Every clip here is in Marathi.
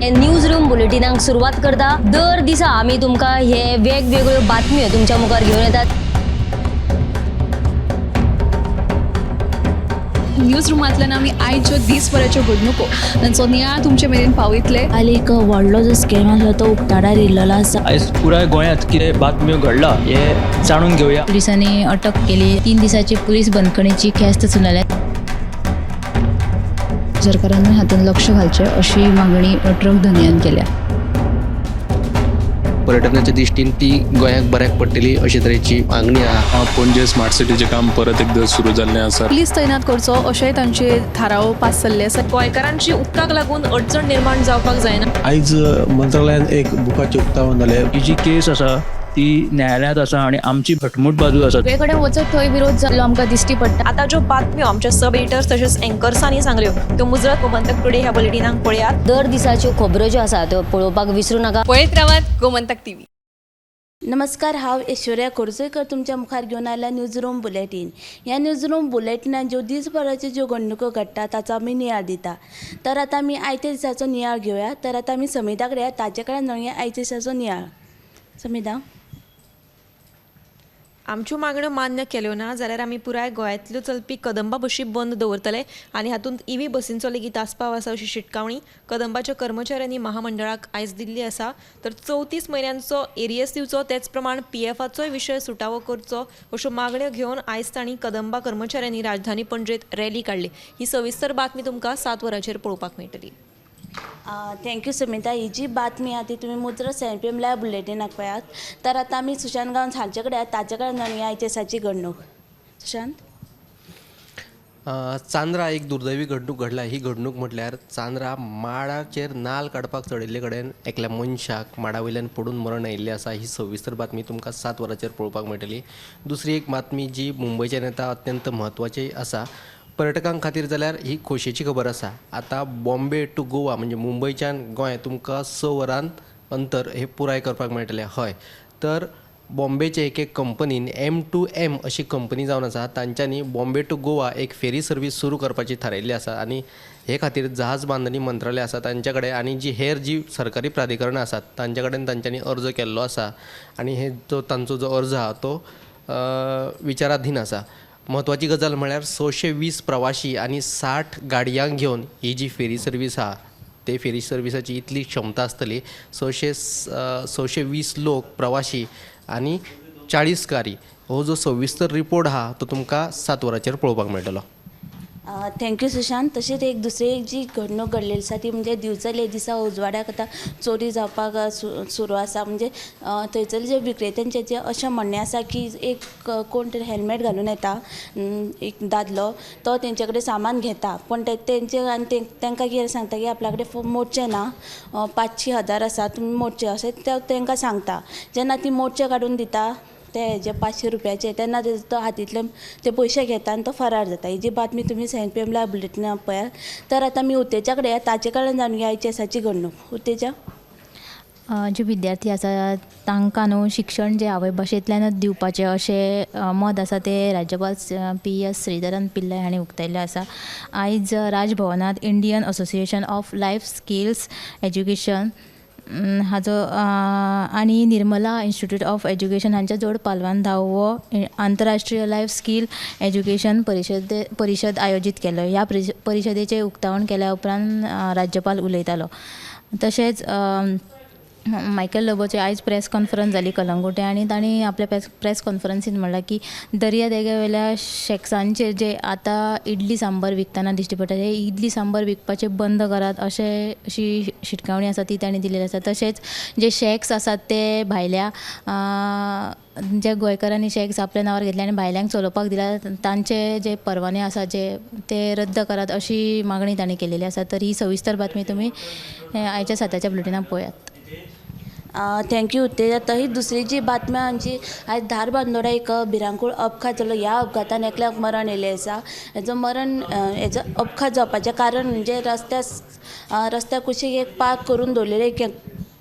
न्यूज रूम बुलेटिनाक सुरुवात करता। दर दिसा आम्ही तुमका हे वेगवेगळ्यो बातम्यो तुमच्या मुखार घेऊन येतात। न्यूज रूमांतल्यान आमी आयच्यो दिसभराच्यो घडणुको तांचो नियाळ तुमचे मेरेन पावयतले। आली एक व्हडलो जो स्कॅम आसलो तो उक्ताडार येयल्लो आसा। आयज पुराय गोंयांत कितें बातम्यो घडला हे जाणून घेवया। पुलिसांनी अटक केली। 3 दिसाची पुलीस बंदखणीची ख्यास्त चलयल्या। सरकारान हातूंत लक्ष घालचें अशी मागणी ट्रक धनियान केल्या। पर्यटनाच्या दृश्टीन ती गोंयाक बऱ्याक पडटली अशे तरेची मागणी आहा। पणजे स्मार्ट सिटीचें काम परत एकदा सुरू जाल्लें आसा। पुलीस तैनात करचो अशेंय तांचे थाराव पास जाल्ले आसा। गोंयकारांची उदकाक लागून अडचण निर्माण जावपाक जायना। आयज मंत्रालयान एक बुकाचें उक्तावण जालें। ही जी केस आसा ती न्यायालयांत आसा आणि आमची घटमूट बाजू आसा। सगळे कडेन वचत थंय विरोध जाल्लो आमकां दिश्टी पडटा। आता ज्यो बातम्यो आमच्या सब एडिटर्स तशेंच एंकर्सांनी सांगल्यो त्यो मुजरत गोमंतक टुडे ह्या बुलेटिनाक पळयात। दर दिसाच्यो खबरो ज्यो आसा त्यो पळोवपाक विसरू नका। पळयत रावात गोमंतक टीव्ही। नमस्कार, हांव ऐश्वर्या कोरजेकर तुमच्या मुखार घेवन आयला न्यूज रूम बुलेटिन। ह्या न्यूज रूम बुलेटिनात ज्यो दिसभराच्यो ज्यो घडणुको घडटा ताचो आमी नियाळ दिता। तर आतां आमी आयच्या दिसाचो नियाळ घेवया। तर आतां आमी समिता कडेन ताचे कडेन जाणुया आयच्या दिसाचो नियाळ। समिता, आमच्यो मागण्यो मान्य केल्यो ना जाल्यार आमी पुराय गोंयांतल्यो चलपी कदंबा बशी बंद दवरतले आनी हातूंत ईव्ही बसींचो लेगीत आस्पाव आसा अशी शिटकावणी कदंबाच्या कर्मचाऱ्यांनी महामंडळाक आयज दिल्ली आसा। तर 34 म्हयन्यांचो एरियस दिवचो तेच प्रमाण PFचोय विशय सुटावो करचो अश्यो मागण्यो घेवन आयज तांणी कदंबा कर्मचाऱ्यांनी राजधानी पणजेत रॅली काडली। ही सविस्तर बातमी तुमकां 7 वरांचेर पळोवपाक मेळटली। थँक्यू सुमिता। ही जी बातमी आहा ती तुमी मुजरत CNPM लायव्ह बुलेटिनाक पळयात। तर आतां आमी सुशांत गांवस हांचे कडेन ताचे कडेन जाणुया आयच्या दिसाची घडणूक। सुशांत, चांद्रा एक दुर्दैवी घडणूक घडला। ही घडणूक म्हटल्यार चांद्रा माडाचेर नाल्ल काडपाक चडयल्ले कडेन एकल्या मनशाक माडा वयल्यान पडून मरण आयिल्लें आसा। ही सविस्तर बातमी तुमकां 7 वरांचेर पळोवपाक मेळटली। दुसरी एक बातमी जी मुंबयच्यान येता अत्यंत म्हत्वाची आसा पर्यटकां खातीर, जाल्यार ही खोशयेची खबर आसा। आता बॉम्बे टू गोवा म्हणजे मुंबयच्यान गोंय तुमकां 6 वरांत अंतर हे पुराय करपाक मेळटलें। हय, तर बॉम्बेचे एक कंपनीन M2M अशी कंपनी जावन आसा। तांच्यांनी बॉम्बे टू गोवा एक फेरी सर्वीस सुरू करपाची थारायल्ली आसा आनी हे खातीर जहाज बांदणी मंत्रालय आसा तांचे कडेन आनी जी सरकारी प्राधिकरणां आसात तांचे कडेन तांच्यांनी अर्ज केल्लो आसा आनी हे तांचो जो अर्ज आहा तो विचाराधीन आसा। महत्वाची गजाल म्हळ्यार 620 प्रवाशी आनी 60 गाडयांक घेवन ही जी फेरी सर्वीस आहा ते फेरी सर्विसाची इतली क्षमता आसतली। 620 लोक प्रवाशी आनी 40 गाडी। हो जो सविस्तर रिपोर्ट आहा तो तुमकां 7 वरांचेर पळोवपाक मेळटलो। थँक्यू सुशांत। तशेंच एक दुसरी एक जी घडणूक घडलेली आसा ती म्हणजे दिवचले दिसा उजवाड्याक आतां चोरी जावपाक सुरू आसा। म्हणजे थंयसर जे विक्रेत्यांचे जे अशें म्हणणें आसा की एक कोण तरी हेल्मेट घालून येता, एक दादलो तो तेंचे कडेन सामान घेता, पण तेंचे आनी तांकां कितें सांगता की आपल्या कडेन मोडचें ना, 500,000 आसा तुमी मोडचे अशें तांकां सांगता। जेन्ना ती मोडचे काडून दिता ते हेजे 500 रुपयाचे, तेन्ना तो हातींतले ते पयशे घेता आनी तो फरार जाता। ही जी बातमी तुमी CNPM लायव्ह बुलेटिनाक पळयात। तर आतां आमी उतेच्या कडेन ताचे कडेन जाणुया आयच्या दिसाची घडणूक। उतेच्या, जे विद्यार्थी आसा तांकां न्हू शिक्षण जे आवय भाशेंतल्यानच दिवपाचें अशें मत आसा ते राज्यपाल PS श्रीधरन पिल्लय हांणी उक्तायल्लें आसा। आयज राजभवनांत Indian association of life skills education हाजो आनी निर्मला इन्स्टिट्यूट ऑफ एज्युकेशन हांच्या जोड पालवान 10वो आंतरराष्ट्रीय लायफ स्कील एज्युकेशन परिशद आयोजीत केलो। ह्या परिशदेचें उक्तावण केल्या उपरांत राज्यपाल उलयतालो। तशेंच मायकल लोबोची आयज प्रेस कॉन्फरन्स जाली कलंगुटे आनी तांणी आपल्या प्रेस कॉन्फरन्सींत म्हणलां की दर्या देगेवयल्या शॅक्सांचेर जे आतां इडली सांबर विकतना दिश्टी पडटा हे इडली सांबर विकपाचें बंद करात अशी शिटकावणी आसा ती तांणी दिलेली आसा। तशेंच जे शॅक्स आसात ते भायल्या जे गोंयकारांनी शॅक्स आपल्या नांवार घेतले आनी भायल्यांक चलोवपाक दिला तांचे जे परवाने आसा ते रद्द करात अशी मागणी तांणी केलेली आसा। तर ही सविस्तर बातमी तुमी आयच्या 7च्या बुलेटिनाक पळयात। थँक्यू उतेजा। ही दुसरी जी बातमी आमची आयज धारबांदोडा एक भिरांकूळ अपघात जालो। ह्या अपघातान एकल्याक मरण येयलें आसा। हेजो अपघात जावपाचें कारण म्हणजे रस्त्या कुशीक एक पार्क करून दवरलेलें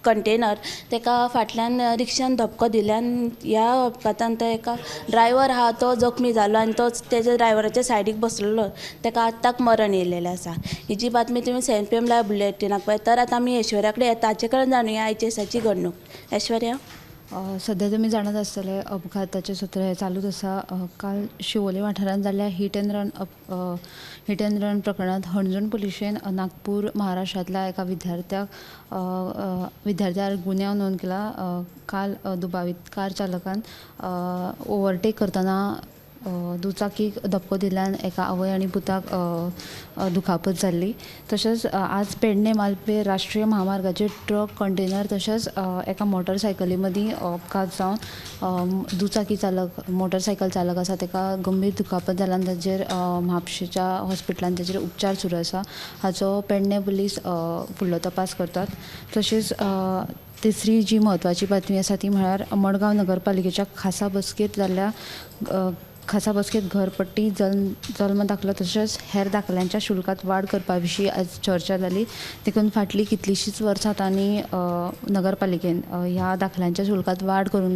कंटेनर ताका फाटल्यान रिक्षान धपको दिल्यान ह्या अपघातान तो एका ड्रायव्हर आहा तो जखमी जालो आनी तो तेच्या ड्रायव्हराच्या सायडीक बसलेलो ताका आत्ताक मरण येयलेलें आसा. ही जी बातमी तुमी सेंट पी एम लायव्ह बुलेटिनाक पळय. तर आतां आमी ऐश्वर्या कडेन ताचे कडेन जाणुया आयच्या दिसाची घडणूक. ऐश्वर्या. सध्या तुमी जाणत आसतले अपघाताचें सत्र हें चालूच आसा. काल शिवोले वाठारांत जाल्ल्या हिट एंड रन प्रकरणांत हणजूण पुलिशेन नागपूर महाराष्ट्रांतल्या एका विद्यार्थ्यार गुन्यांव नोंद केला. काल दुबावित कार चालकान ओवरटेक करतना दुचाकीक धपको दिल्यान एका आवय आनी पुताक दुखापत जाल्ली. तशेंच आज पेडणे मालपेर राष्ट्रीय महामार्गाचेर ट्रक कंटेनर तशेंच एका मोटरसायकली मदीं अपघात जावन दुचाकी चालक मोटरसायकल चालक आसा ताका गंभीर दुखापत जाल्यान ताचेर म्हापशेच्या हॉस्पिटलांत ताचेर उपचार सुरू आसा. हाचो पेडणे पुलीस फुडलो तपास करतात. तशेंच तिसरी जी म्हत्वाची बातमी आसा ती म्हळ्यार मडगांव नगरपालिकेच्या खासा बसकेंत घरपट्टी जल्म दाखलो तशेंच हेर दाखल्यांच्या शुल्कात वाड करपा विशीं आज चर्चा जाली. देखून फाटलीं कितलींशींच वर्सां तांणी नगरपालिकेन ह्या दाखल्यांच्या शुल्कात वाड करूंक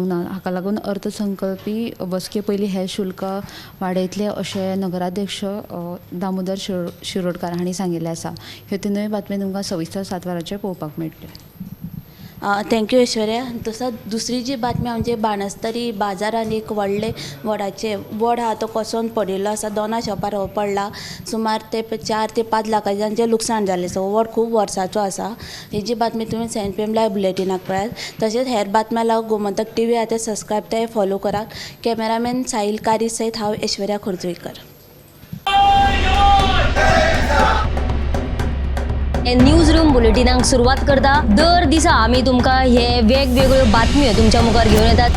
ना. हाका लागून अर्थसंकल्पी बसके पयलीं हे शुल्क वाडयतले अशें नगराध्यक्ष दामोदर शिरोडकार हांणी सांगिल्लें आसा. ह्यो तिनूय बातम्यो तुमकां सविस्तर 7 वरांचेर पळोवपाक मेळटल्यो. थँक्यू ऐश्वर्या. तसोच दुसरी जी बातमी म्हणजे बाणस्तारी बाजारान एक वडाचे वड आहा तो कोसोन पडिल्लो आसा. 2 शॉपार हो पडला. सुमार ते 4 ते 5 लाखांचें लुकसाण जाल्लें आसा. हो वड खूब वर्साचो आसा. ही जी बातमी तुमी सेंट पी एम लायव्ह बुलेटिनाक पळयात. तशेंच हेर बातम्या लागून गोमंतक TV आहा ते सबस्क्रायब ते फॉलो करात. कॅमेरामॅन साहिल कारी सयत हांव ऐश्वर्या खोर्जुईकर. न्यूज रूम बुलेटिनाक सुरवात करता. दर दिसा आमी तुमकां हे वेगवेगळ्यो बातम्यो तुमच्या मुखार घेवन येतात.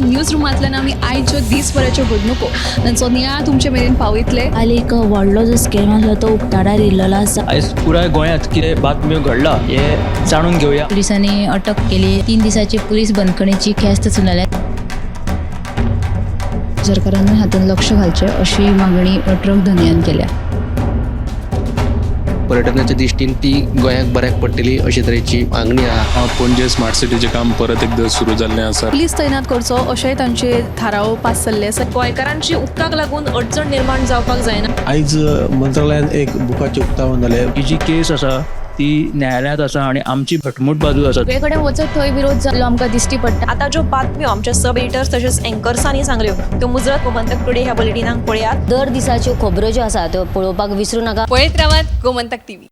न्यूज रुमांतल्यान आमी आयच्यो दिसभराच्यो घडणुको तांचो नियाळ तुमचे मेरेन पावयतले. काल एक व्हडलो जो स्कॅम आसलो तो उक्ताडार येयल्लो आसा. आयज पुराय गोंयांत कितें बातम्यो घडला हे जाणून घेवया. पुलिसांनी अटक केली. 3 दिसाची पुलीस बंदखणीची ख्यास्त सुनायल्या. सरकारान हातूंत लक्ष घालचें अशी मागणी ट्रक धन्यान केल्या. पर्यटनाच्या दृश्टीन ती गोंयाक बऱ्याक पडटली अशे तरेची मागणी आहा. पणजे स्मार्ट सिटीचें काम परत एकदा सुरू जाल्लें आसा. पुलीस तैनात करचो अशेंय तांचे थाराव पास जाल्ले आसा. गोंयकारांची उदकाक लागून अडचण निर्माण जावपाक जायना. आयज मंत्रालयान एक बुकाचें उक्तावण जालें. ही जी केस आसा ती न्यायालयांत आसा आणि आमची घटमूट बाजू आसा. सगळे कडेन वचत थंय विरोध जाल्लो आमकां दिश्टी पडटा. आतां ज्यो बातम्यो आमच्या सब एडिटर्स तशेंच एंकर्सांनी सांगल्यो त्यो मुजरत गोमंतक टुडे ह्या बुलेटिनाक पळयात. दर दिसाच्यो खबरो ज्यो आसा त्यो पळोवपाक विसरूं नाका. पळयत रावात गोमंतक TV.